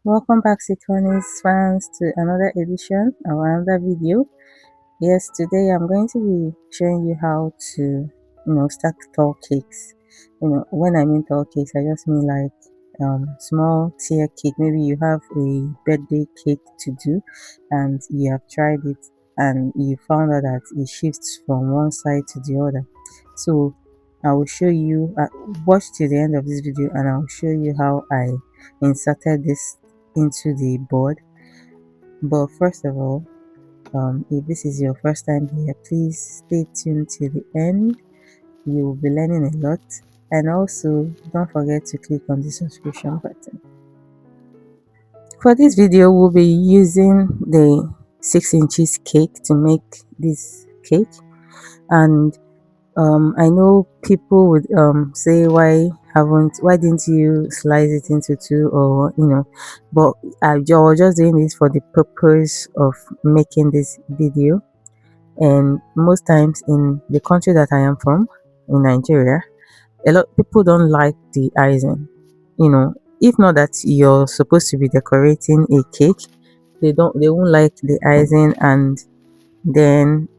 Welcome back, Citonis fans, to another edition or another video. Yes, today I'm going to be showing you how to, stack tall cakes. When I mean tall cakes, I just mean like small tier cake. Maybe you have a birthday cake to do, and you have tried it, and you found out that it shifts from one side to the other. So I will show you. Watch to the end of this video, and I will show you how I inserted this into the board. But first of all, if this is your first time here, please stay tuned to the end. You will be learning a lot, and also don't forget to click on the subscription button. For this video, we'll be using the 6 inches cake to make this cake. And I know people would say, why didn't you slice it into two, or but I was just doing this for the purpose of making this video. And most times in the country that I am from, in Nigeria, a lot of people don't like the icing. If not that you're supposed to be decorating a cake, they won't like the icing, and then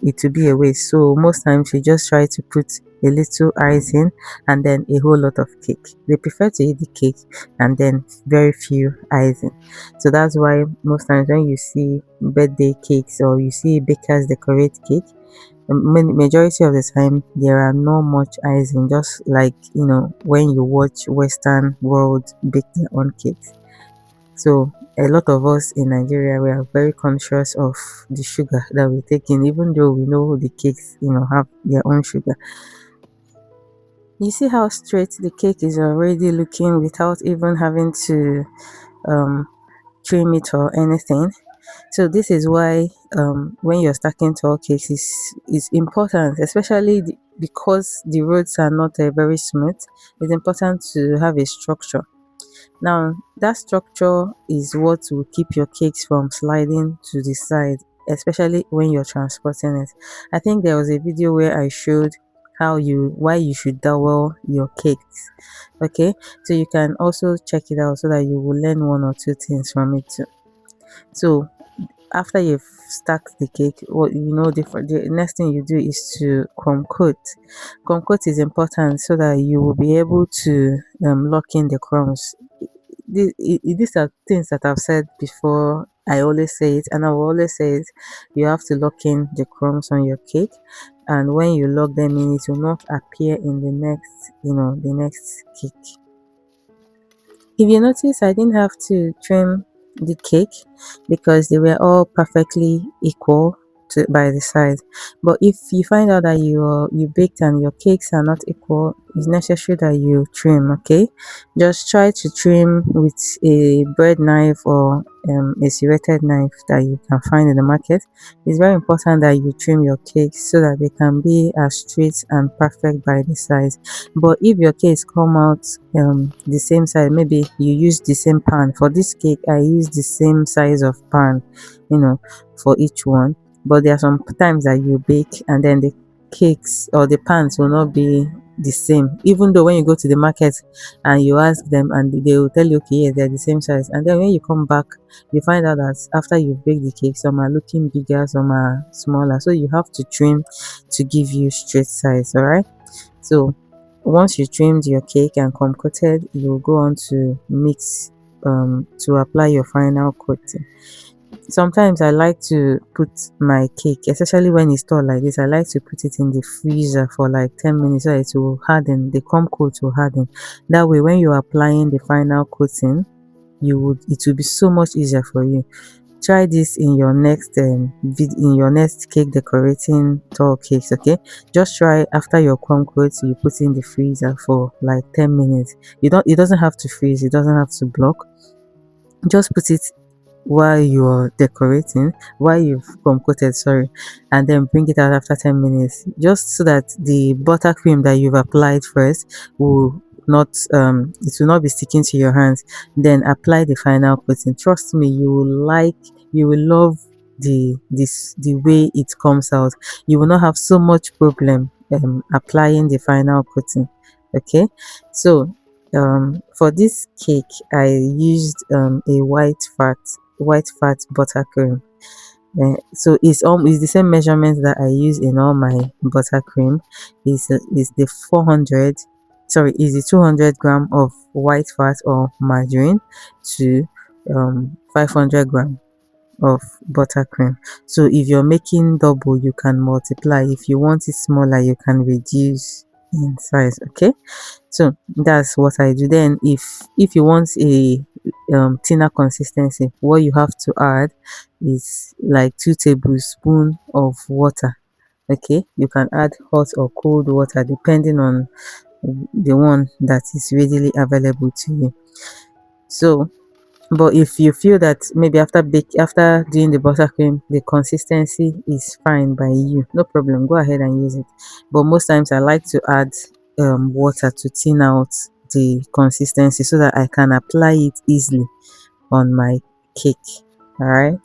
it will be a waste. So most times we just try to put a little icing and then a whole lot of cake. They prefer to eat the cake and then very few icing. So that's why most times when you see birthday cakes or you see bakers decorate cake, majority of the time there are not much icing, just like when you watch Western world bake their own cakes. So a lot of us in Nigeria, we are very conscious of the sugar that we take in, even though we know the cakes, have their own sugar. You see how straight the cake is already looking without even having to trim it or anything. So this is why when you're stacking tall cakes is important, especially because the roads are not very smooth. It's important to have a structure. Now, that structure is what will keep your cakes from sliding to the side, especially when you're transporting it. I think there was a video where I showed why you should dowel your cakes. Okay, so you can also check it out so that you will learn one or two things from it too. So after you've stacked the cake, the next thing you do is to crumb coat. Crumb coat is important so that you will be able to lock in the crumbs. These are things that I've said before. I always say it, and I will always say it. You have to lock in the crumbs on your cake, and when you lock them in, it will not appear in the next cake. If you notice, I didn't have to trim the cake because they were all perfectly equal by the size. But if you find out that you baked and your cakes are not equal, it's necessary that you trim. Okay, just try to trim with a bread knife or a serrated knife that you can find in the market. It's very important that you trim your cakes so that they can be as straight and perfect by the size. But if your cakes come out the same size, maybe you use the same pan. For this cake, I use the same size of pan, for each one. But there are some times that you bake and then the cakes or the pans will not be the same, even though when you go to the market and you ask them and they will tell you, okay, yes, they're the same size. And then when you come back, you find out that after you bake the cake, some are looking bigger, some are smaller. So you have to trim to give you straight size. All right, so once you trimmed your cake and crumb coated, you'll go on to mix to apply your final coating. Sometimes I like to put my cake, especially when it's tall like this, I like to put it in the freezer for like 10 minutes so it will harden, the crumb coat will harden. That way when you're applying the final coating, it will be so much easier for you. Try this in your next cake decorating tall cakes. Okay, just try after your crumb coat, you put in the freezer for like 10 minutes. It doesn't have to freeze, it doesn't have to block. Just put it while you're decorating, while you've crumb coated, sorry, and then bring it out after 10 minutes, just so that the buttercream that you've applied first will not it will not be sticking to your hands. Then apply the final coating. Trust me, you will love the way it comes out. You will not have so much problem applying the final coating. Okay, so For this cake I used a white fat buttercream. So it's the same measurements that I use in all my buttercream. Is the 400, sorry, is the 200 gram of white fat or margarine to 500 gram of buttercream. So if you're making double, you can multiply. If you want it smaller, you can reduce in size. Okay, so that's what I do. Then if you want a thinner consistency, what you have to add is like 2 tablespoons of water. Okay, you can add hot or cold water depending on the one that is readily available to you. So but if you feel that maybe after doing the buttercream the consistency is fine by you, no problem, go ahead and use it. But most times I like to add water to thin out the consistency so that I can apply it easily on my cake. All right.